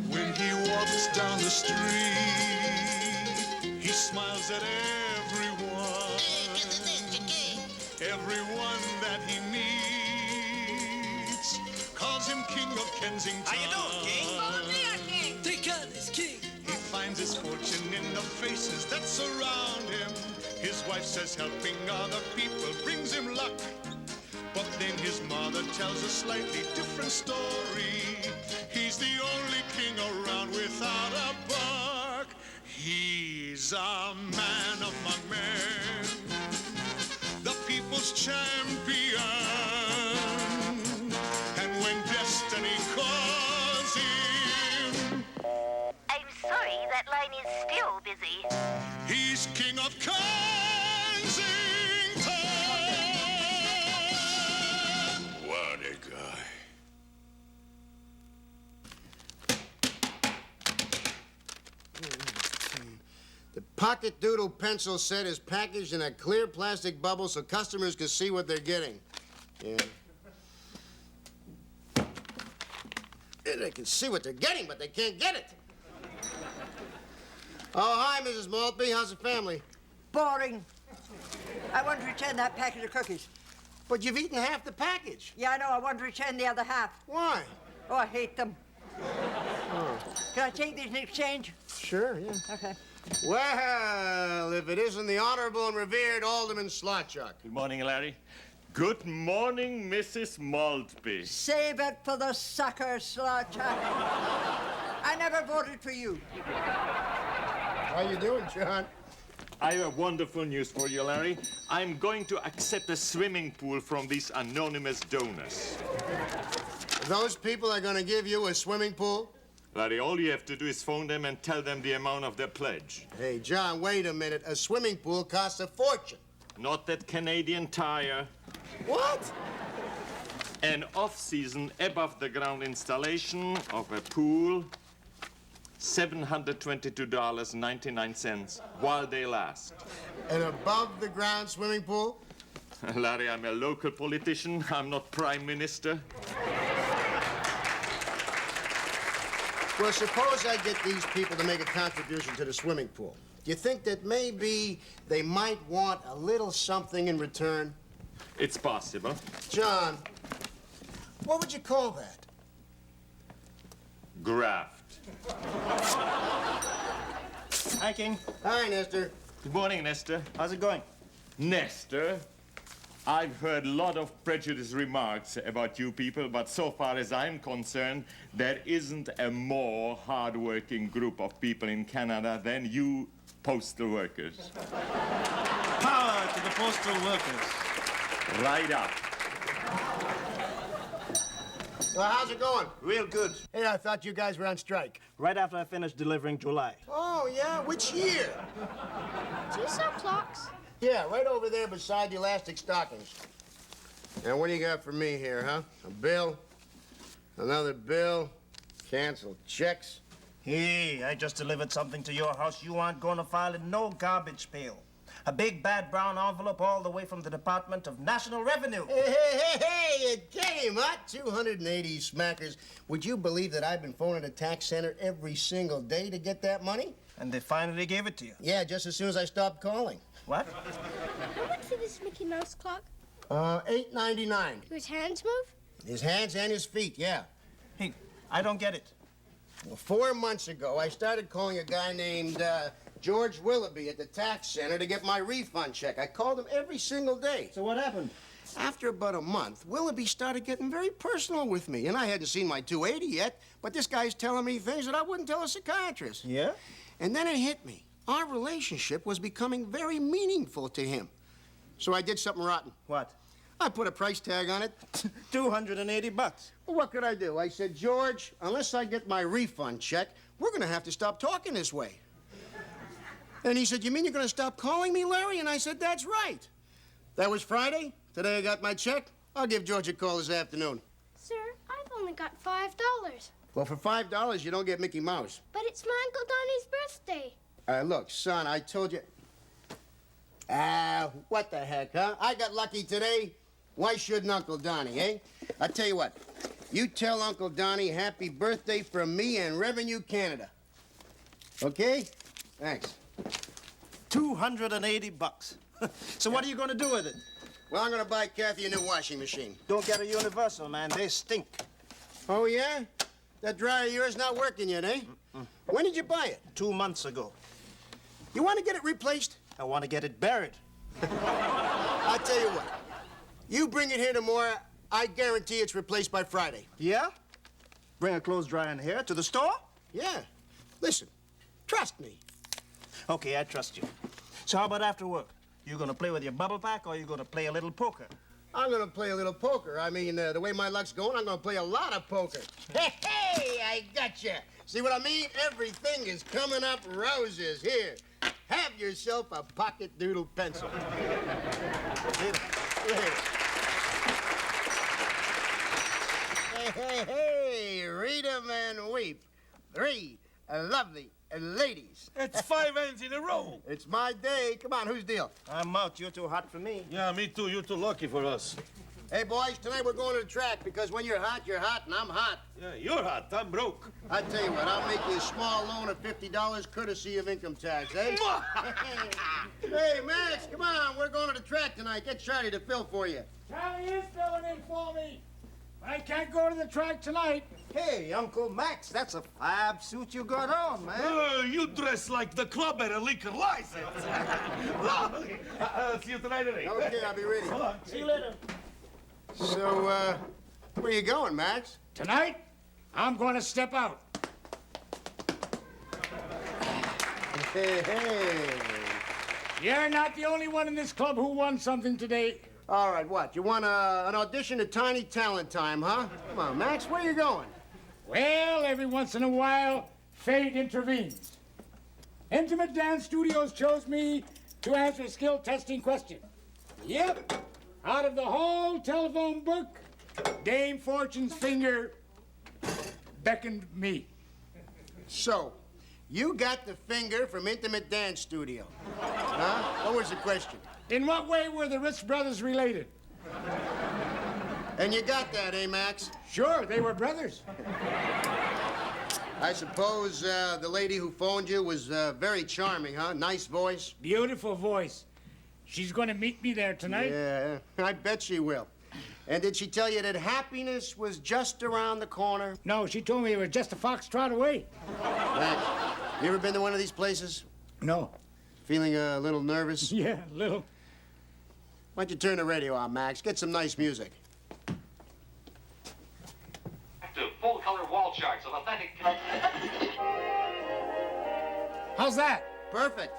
When he walks down the street, he smiles at everyone. Everyone that he meets calls him King of Kensington. How you doing, King? Thank God he's king. He finds his fortune in the faces that surround him. His wife says helping other people brings him luck. But then his mother tells a slightly different story. He's the only king around without a buck. He's a man among men, the people's champion. And when destiny calls him, I'm sorry, that line is still busy. he's king of Kensington. What a guy. The pocket doodle pencil set is packaged in a clear plastic bubble so customers can see what they're getting. Yeah. Yeah, they can see what they're getting, but they can't get it. Oh, hi, Mrs. Maltby. How's the family? Boring. I want to return that packet of cookies. But you've eaten half the package. Yeah, I know. I want to return the other half. Why? Oh, I hate them. Can I take these in exchange? Sure, yeah. Okay. Well, if it isn't the honorable and revered Alderman Slotchuck. Good morning, Larry. Good morning, Mrs. Maltby. Save it for the sucker, Slotchuck. I never voted for you. How you doing, John? I have wonderful news for you, Larry. I'm going to accept a swimming pool from these anonymous donors. Those people are going to give you a swimming pool? Larry, all you have to do is phone them and tell them the amount of their pledge. Hey, John, wait a minute. A swimming pool costs a fortune. Not that Canadian Tire. What? An off-season, above-the-ground installation of a pool, $722.99 while they last. An above-the-ground swimming pool? Larry, I'm a local politician. I'm not prime minister. Well, suppose I get these people to make a contribution to the swimming pool. Do you think that maybe they might want a little something in return? It's possible. John, what would you call that? Graft. Hi, King. Hi, Nestor. Good morning, Nestor. How's it going? Nestor, I've heard a lot of prejudiced remarks about you people, but so far as I'm concerned, there isn't a more hard-working group of people in Canada than you postal workers. Power to the postal workers. Right up. Well, how's it going? Real good. Hey, I thought you guys were on strike. Right after I finished delivering July. Oh, yeah? Which year? Do you sell clocks? Yeah, right over there beside the elastic stockings. Now, what do you got for me here, huh? A bill? Another bill? Canceled checks? Hey, I just delivered something to your house you aren't going to file in no garbage pail. A big, bad brown envelope all the way from the Department of National Revenue. Hey, it came, huh? 280 smackers. Would you believe that I've been phoning the tax center every single day to get that money? And they finally gave it to you. Yeah, just as soon as I stopped calling. What? How much for this Mickey Mouse clock? $8.99. Do his hands move? His hands and his feet, yeah. Hey, I don't get it. Well, 4 months ago, I started calling a guy named George Willoughby at the tax center to get my refund check. I called him every single day. So what happened? After about a month, Willoughby started getting very personal with me, and I hadn't seen my 280 yet, but this guy's telling me things that I wouldn't tell a psychiatrist. Yeah? And then it hit me. Our relationship was becoming very meaningful to him. So I did something rotten. What? I put a price tag on it. $280. Well, what could I do? I said, George, unless I get my refund check, we're going to have to stop talking this way. And he said, you mean you're going to stop calling me, Larry? And I said, that's right. That was Friday. Today I got my check. I'll give George a call this afternoon. Sir, I've only got $5. Well, for $5, you don't get Mickey Mouse. But it's my Uncle Donnie's birthday. Look, son, I told you... what the heck, huh? I got lucky today. Why shouldn't Uncle Donnie, eh? I tell you what. You tell Uncle Donnie happy birthday from me and Revenue Canada. Okay? Thanks. $280. So what are you going to do with it? Well, I'm gonna buy Kathy a new washing machine. Don't get a Universal, man. They stink. Oh, yeah? That dryer of yours not working yet, eh? When did you buy it? 2 months ago. You want to get it replaced? I want to get it buried. I'll tell you what. You bring it here tomorrow, I guarantee it's replaced by Friday. Yeah? Bring a clothes dryer in here to the store? Yeah. Listen, trust me. Okay, I trust you. So how about after work? You gonna play with your bubble pack or you gonna play a little poker? I'm gonna play a little poker. I mean, the way my luck's going, I'm gonna play a lot of poker. Hey, I gotcha. See what I mean? Everything is coming up roses. Here, have yourself a pocket doodle pencil. Hey, read 'em and weep. 3 lovely ladies. It's 5 ends in a row. It's my day. Come on, whose deal? I'm out. You're too hot for me. Yeah, me too. You're too lucky for us. Hey, boys, tonight we're going to the track because when you're hot, and I'm hot. Yeah, you're hot. I'm broke. I tell you what, I'll make you a small loan of $50 courtesy of income tax, eh? Hey, Max, come on. We're going to the track tonight. Get Charlie to fill for you. Charlie is filling in for me. I can't go to the track tonight. Hey, Uncle Max, that's a fab suit you got on, man. You dress like the club at a liquor license. See you tonight, Eddie. Okay, I'll be ready. See you later. So, where you going, Max? Tonight, I'm going to step out. Hey. You're not the only one in this club who won something today. All right, what? You want an audition at Tiny Talent Time, huh? Come on, Max, where you going? Well, every once in a while, fate intervenes. Intimate Dance Studios chose me to answer a skill testing question. Yep. Out of the whole telephone book, Dame Fortune's finger beckoned me. So, you got the finger from Intimate Dance Studio. Huh? What was the question? In what way were the Rich brothers related? And you got that, eh, Max? Sure, they were brothers. I suppose the lady who phoned you was very charming, huh? Nice voice. Beautiful voice. She's going to meet me there tonight. Yeah, I bet she will. And did she tell you that happiness was just around the corner? No, she told me it was just a foxtrot away. Max, you ever been to one of these places? No. Feeling a little nervous? Yeah, a little. Why don't you turn the radio on, Max? Get some nice music. Full-color wall charts of authentic... How's that? Perfect.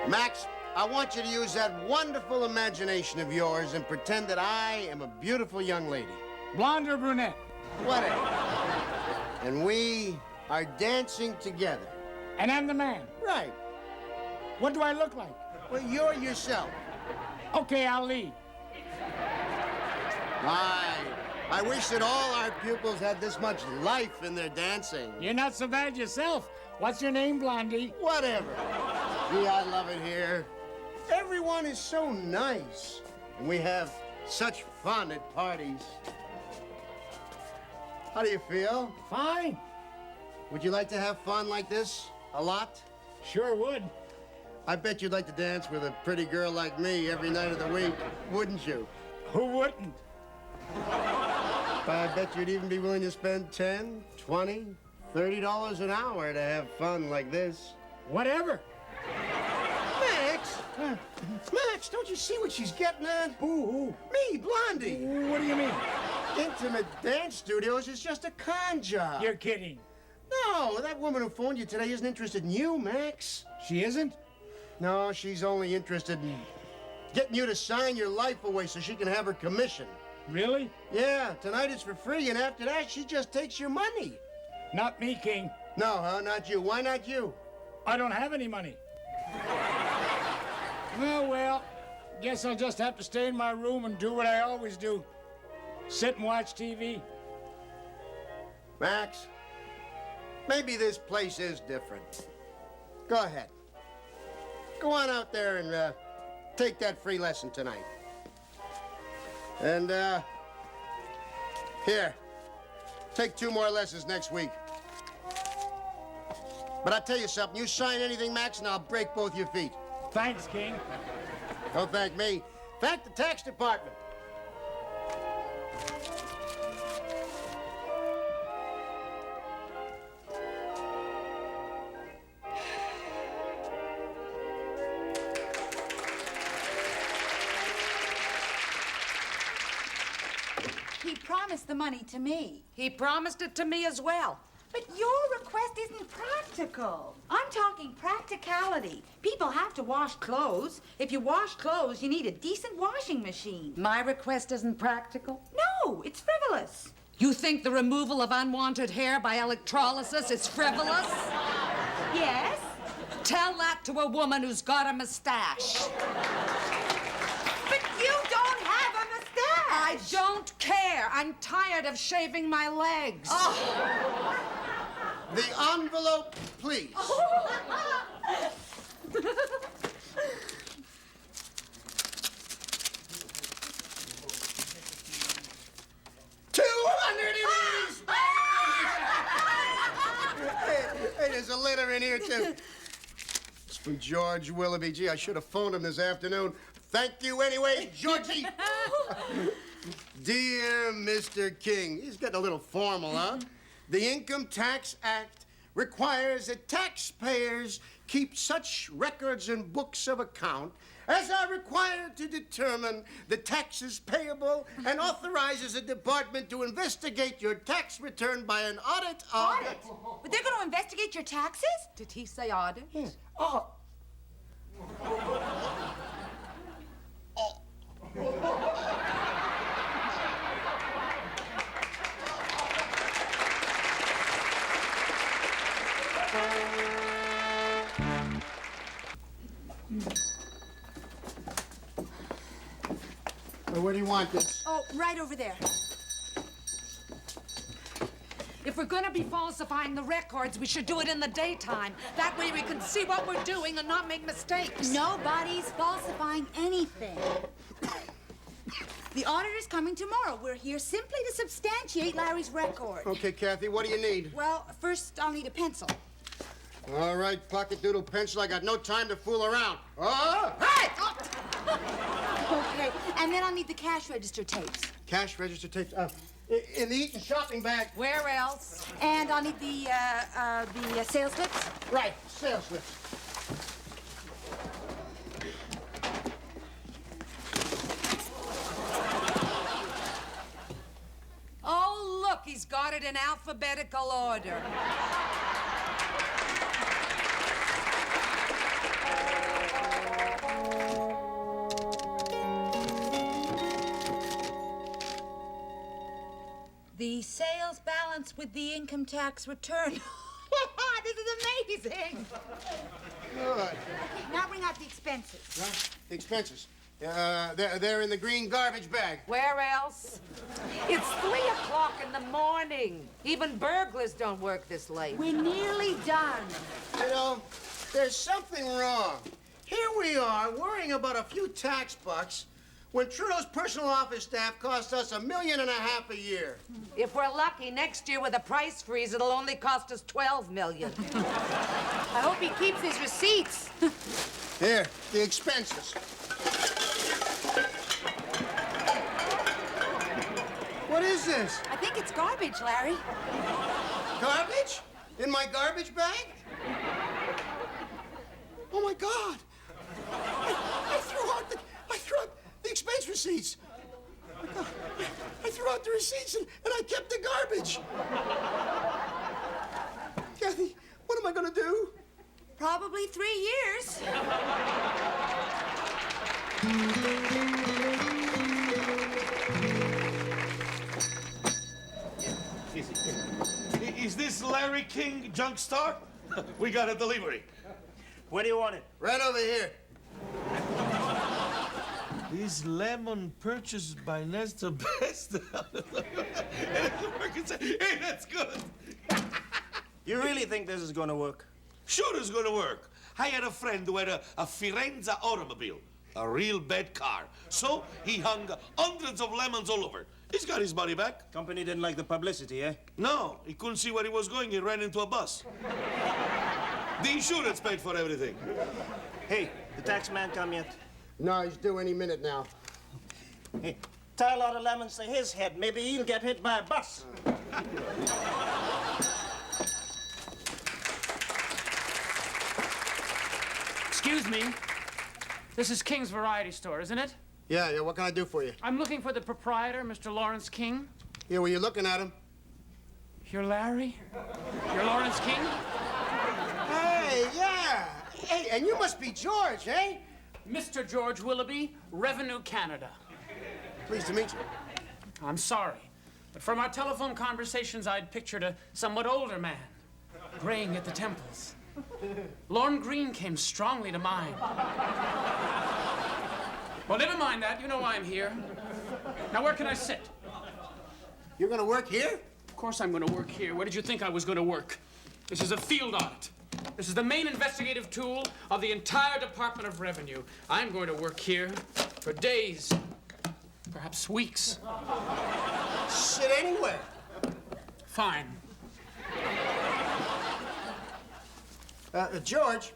Max, I want you to use that wonderful imagination of yours and pretend that I am a beautiful young lady. Blonde or brunette? Whatever. And we are dancing together. And I'm the man. Right. What do I look like? Well, you're yourself. Okay, I'll lead. I wish that all our pupils had this much life in their dancing. You're not so bad yourself. What's your name, Blondie? Whatever. Gee, I love it here. Everyone is so nice. And we have such fun at parties. How do you feel? Fine. Would you like to have fun like this a lot? Sure would. I bet you'd like to dance with a pretty girl like me every night of the week, wouldn't you? Who wouldn't? I bet you'd even be willing to spend $10, $20, $30 an hour to have fun like this. Whatever. Max! Max, don't you see what she's getting at? Who? Me, Blondie. What do you mean? Intimate Dance Studios is just a con job. You're kidding. No, that woman who phoned you today isn't interested in you, Max. She isn't? No, she's only interested in getting you to sign your life away so she can have her commission. Really? Yeah, tonight it's for free, and after that, she just takes your money. Not me, King. No, huh? Not you. Why not you? I don't have any money. Oh, well, guess I'll just have to stay in my room and do what I always do. Sit and watch TV. Max, maybe this place is different. Go ahead. Go on out there and take that free lesson tonight. And, here. Take 2 more lessons next week. But I'll tell you something. You sign anything, Max, and I'll break both your feet. Thanks, King. Don't thank me. Thank the tax department. He promised the money to me. He promised it to me as well. But your request isn't practical. I'm talking practicality. People have to wash clothes. If you wash clothes, you need a decent washing machine. My request isn't practical? No, it's frivolous. You think the removal of unwanted hair by electrolysis is frivolous? Yes? Tell that to a woman who's got a mustache. But you don't have a mustache. I don't care. I'm tired of shaving my legs. Oh. The envelope, please. Hey, there's a letter in here, too. It's from George Willoughby. Gee, I should have phoned him this afternoon. Thank you anyway, Georgie. Dear Mr. King, he's getting a little formal, huh? The Income Tax Act requires that taxpayers keep such records and books of account as are required to determine the taxes payable and authorizes a department to investigate your tax return by an audit of... Audit? But they're going to investigate your taxes? Did he say audit? Yes. Oh. Well, where do you want this? Oh, right over there. If we're gonna be falsifying the records, we should do it in the daytime. That way we can see what we're doing and not make mistakes. Nobody's falsifying anything. The auditor's coming tomorrow. We're here simply to substantiate Larry's record. Okay, Kathy, what do you need? Well, first I'll need a pencil. All right, pocket doodle pencil. I got no time to fool around. Oh! Hey! Okay, and then I'll need the cash register tapes. Cash register tapes. In the Eaton shopping bag. Where else? And I'll need the sales slips. Right, sales slips. Oh, look, he's got it in alphabetical order. The sales balance with the income tax return. This is amazing. Good. Now bring out the expenses. Huh? The expenses. They're in the green garbage bag. Where else? It's 3 o'clock in the morning. Even burglars don't work this late. We're nearly done. You know, there's something wrong. Here we are worrying about a few tax bucks when Trudeau's personal office staff costs us $1.5 million a year. If we're lucky, next year with a price freeze, it'll only cost us $12 million. I hope he keeps his receipts. Here, the expenses. What is this? I think it's garbage, Larry. Garbage? In my garbage bag? Oh, my God. I threw out the expense receipts. Oh, my God. I threw out the receipts and I kept the garbage. Kathy, what am I going to do? Probably 3 years. Is this Larry King Junk Star? We got a delivery. Where do you want it? Right over here. This lemon purchased by Nestor Best. Hey, that's good. You really think this is gonna work? Sure it's gonna work. I had a friend who had a Firenze automobile. a real bad car. So he hung hundreds of lemons all over. He's got his money back. Company didn't like the publicity, eh? No, he couldn't see where he was going. He ran into a bus. The insurance paid for everything. Hey, the tax man come yet? No, he's due any minute now. Hey, tie a lot of lemons to his head. Maybe he'll get hit by a bus. Excuse me. This is King's Variety Store, isn't it? Yeah, what can I do for you? I'm looking for the proprietor, Mr. Lawrence King. Yeah, were you looking at him? You're Larry? You're Lawrence King? Hey, yeah. Hey, and you must be George, eh? Mr. George Willoughby, Revenue Canada. Pleased to meet you. I'm sorry, but from our telephone conversations, I'd pictured a somewhat older man, graying at the temples. Lorne Green came strongly to mind. Well, never mind that. You know why I'm here. Now, where can I sit? You're gonna work here? Of course I'm gonna work here. Where did you think I was gonna work? This is a field audit. This is the main investigative tool of the entire Department of Revenue. I'm going to work here for days, perhaps weeks. Sit anywhere. Fine. George,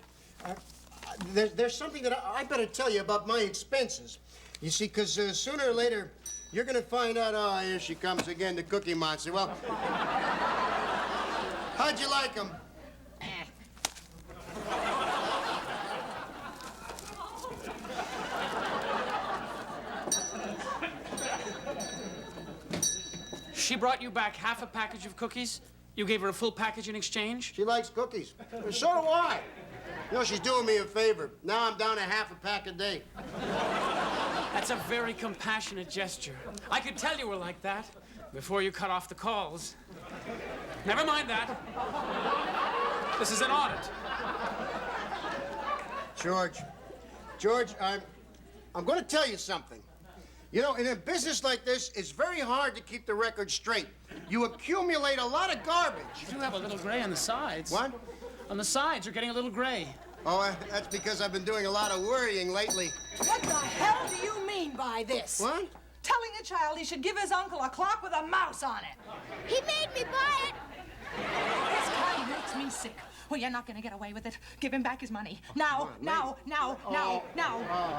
there's something that I better tell you about my expenses. You see, because sooner or later, you're going to find out, oh, here she comes again, the Cookie Monster. Well, how'd you like them? She brought you back half a package of cookies? You gave her a full package in exchange? She likes cookies. So do I. You know, she's doing me a favor. Now I'm down to half a pack a day. That's a very compassionate gesture. I could tell you were like that before you cut off the calls. Never mind that. This is an audit. George, I'm going to tell you something. You know, in a business like this, it's very hard to keep the record straight. You accumulate a lot of garbage. You do have a little gray on the sides. What? On the sides, you're getting a little gray. Oh, that's because I've been doing a lot of worrying lately. What the hell do you mean by this? What? Telling a child he should give his uncle a clock with a mouse on it. He made me buy it. This guy makes me sick. Well, you're not going to get away with it. Give him back his money. Now.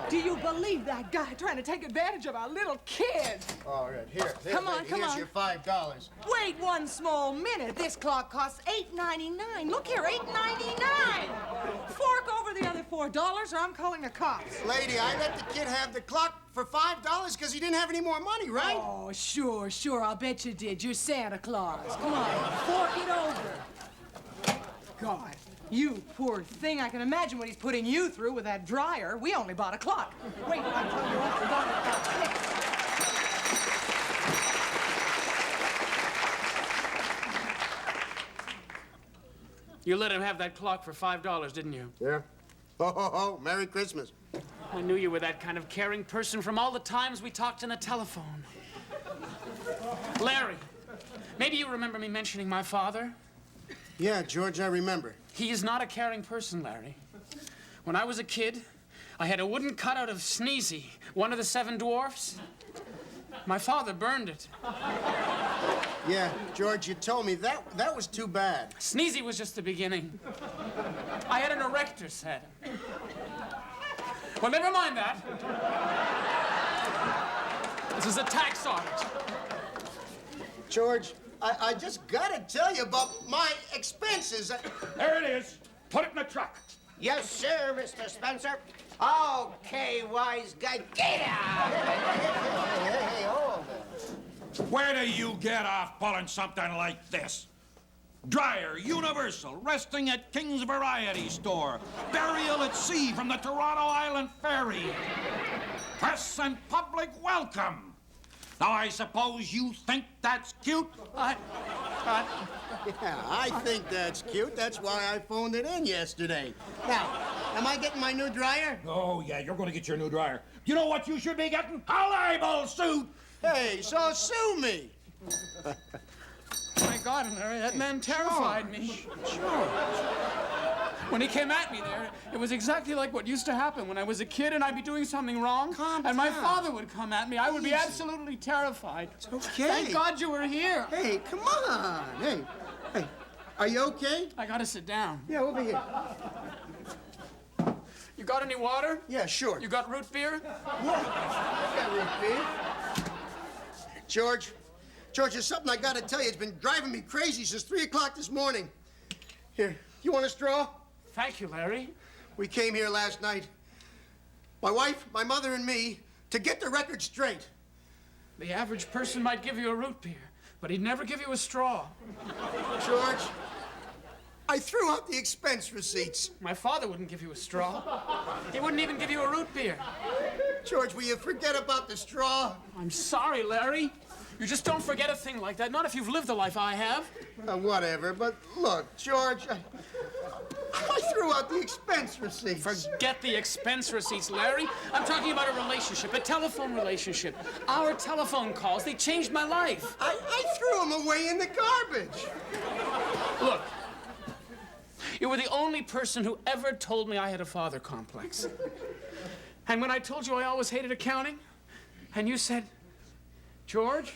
Do you believe that guy trying to take advantage of our little kid? All right, here. Come on. Here's your $5. Wait one small minute. This clock costs $8.99. Look here, $8.99. Fork over the other $4 or I'm calling the cops. Lady, I let the kid have the clock for $5 because he didn't have any more money, right? Oh, sure. I'll bet you did. You're Santa Claus. Come on, fork it over. God, you poor thing. I can imagine what he's putting you through with that dryer. We only bought a clock. Wait, I'll tell you what, we're going You let him have that clock for $5, didn't you? Yeah. Ho, Merry Christmas. I knew you were that kind of caring person from all the times we talked on the telephone. Larry, maybe you remember me mentioning my father? Yeah, George, I remember. He is not a caring person, Larry. When I was a kid, I had a wooden cutout of Sneezy, one of the 7 dwarfs. My father burned it. Yeah, George, you told me that was too bad. Sneezy was just the beginning. I had an erector set. Well, never mind that. This is a tax audit. George, I just gotta tell you about my expenses. There it is. Put it in the truck. Yes, sir, Mr. Spencer. Okay, wise guy, get out! Hey, hold it. Where do you get off pulling something like this? Dryer, Universal, resting at King's Variety Store, burial at sea from the Toronto Island Ferry. Press and public welcome. Now, I suppose you think that's cute? Yeah, I think that's cute. That's why I phoned it in yesterday. Now, am I getting my new dryer? Oh, yeah, you're going to get your new dryer. You know what you should be getting? A libel suit! Hey, so sue me. My God, Larry, that man terrified me. Sure. When he came at me there, it was exactly like what used to happen when I was a kid and I'd be doing something wrong. And my father would come at me. I would be absolutely terrified. It's okay. Thank God you were here. Hey, come on. Hey, are you okay? I gotta sit down. Yeah, over here. You got any water? Yeah, sure. You got root beer? Yeah, I got root beer. George, there's something I gotta tell you. It's been driving me crazy since 3 o'clock this morning. Here, you want a straw? Thank you, Larry. We came here last night, my wife, my mother, and me, to get the record straight. The average person might give you a root beer, but he'd never give you a straw. George, I threw out the expense receipts. My father wouldn't give you a straw. He wouldn't even give you a root beer. George, will you forget about the straw? I'm sorry, Larry. You just don't forget a thing like that, not if you've lived the life I have. Whatever, but look, George, I threw out the expense receipts. Forget the expense receipts, Larry. I'm talking about a relationship, a telephone relationship. Our telephone calls, they changed my life. I threw them away in the garbage. Look, you were the only person who ever told me I had a father complex. And when I told you I always hated accounting, and you said, George,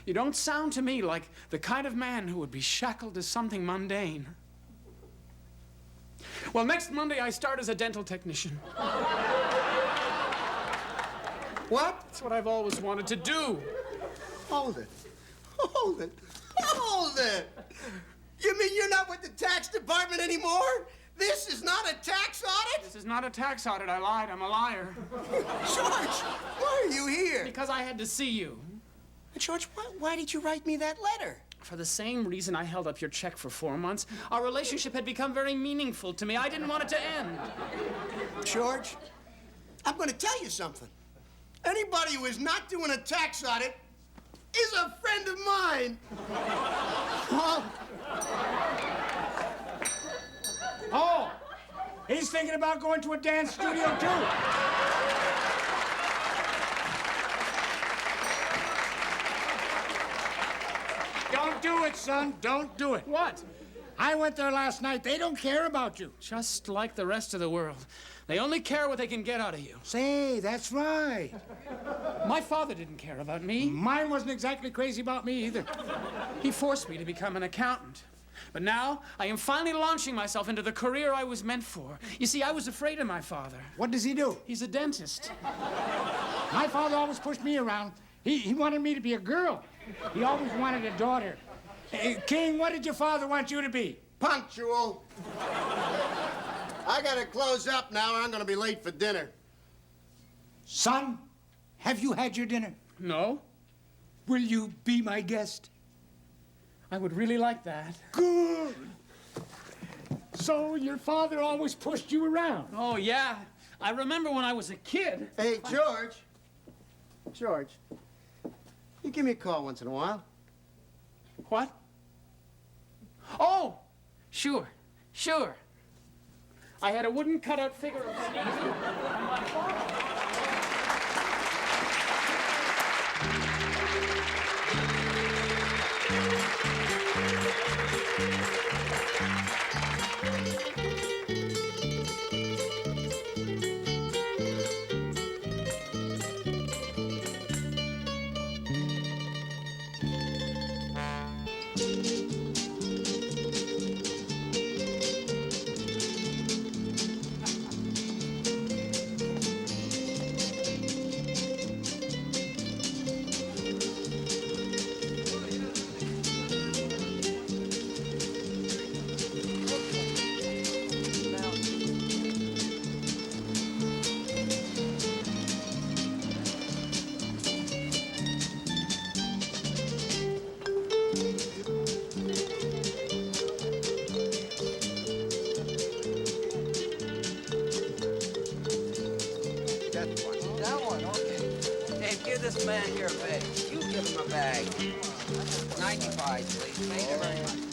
you don't sound to me like the kind of man who would be shackled to something mundane. Well, next Monday I start as a dental technician. What? That's what I've always wanted to do. Hold it. Hold it. Hold it. You mean you're not with the tax department anymore? This is not a tax audit? This is not a tax audit. I lied. I'm a liar. George, why are you here? Because I had to see you. George, why did you write me that letter? For the same reason I held up your check for 4 months. Our relationship had become very meaningful to me. I didn't want it to end. George, I'm going to tell you something. Anybody who is not doing a tax audit is a friend of mine. Oh, he's thinking about going to a dance studio, too. Don't do it, son. Don't do it. What? I went there last night. They don't care about you. Just like the rest of the world. They only care what they can get out of you. Say, that's right. My father didn't care about me. Mine wasn't exactly crazy about me either. He forced me to become an accountant. But now, I am finally launching myself into the career I was meant for. You see, I was afraid of my father. What does he do? He's a dentist. My father always pushed me around. He wanted me to be a girl. He always wanted a daughter. King, what did your father want you to be? Punctual. I gotta close up now, or I'm gonna be late for dinner. Son, have you had your dinner? No. Will you be my guest? I would really like that. Good. So your father always pushed you around? Oh, yeah. I remember when I was a kid. Hey, George. George, you give me a call once in a while. What? Oh, sure. I had a wooden cutout figure of Sneezy on my father. This man here a bag. You give him a bag. 95, please. Thank you very much.